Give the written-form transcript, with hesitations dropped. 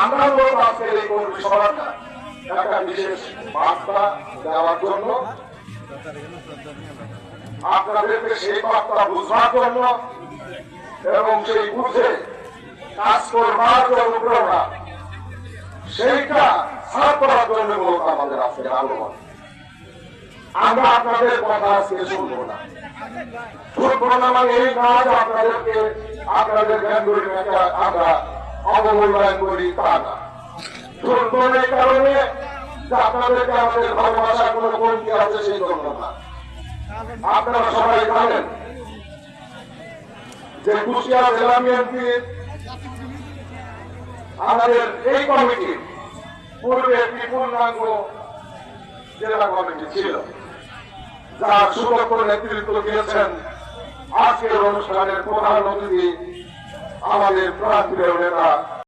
আমরা মূলত আজকের এই কর্মী সভাটা একটা বিশেষ বার্তা দেওয়ার জন্য, আপনাদেরকে সেই বার্তা বুঝবার জন্য এবং সেই বুঝে কাজ করবার যে অনুপ্রেরণা সেইটা সাফ করার জন্য মূলত আমাদের আজকের আগমন। আমরা আপনাদের কথা আজকে শুনবো না, মানে এই না যে আপনাদেরকে আপনাদের জ্ঞানগুলি আমরা অবমূল্যায়ন করি তা না। শুনবো এই কারণে যে আপনাদেরকে আমাদের ভালোবাসার কোনো কমতি আছে সেই জন্য না। আপনারা সবাই জানেন যে কুষ্টিয়া জেলা বিএনপির আমাদের এই কমিটির পূর্বে একটি পূর্ণাঙ্গ জেলা কমিটি ছিল, যার সুদক্ষ নেতৃত্ব দিয়েছেন আজকের অনুষ্ঠানের প্রধান অতিথি আমাদের প্রান্তীয় নেতা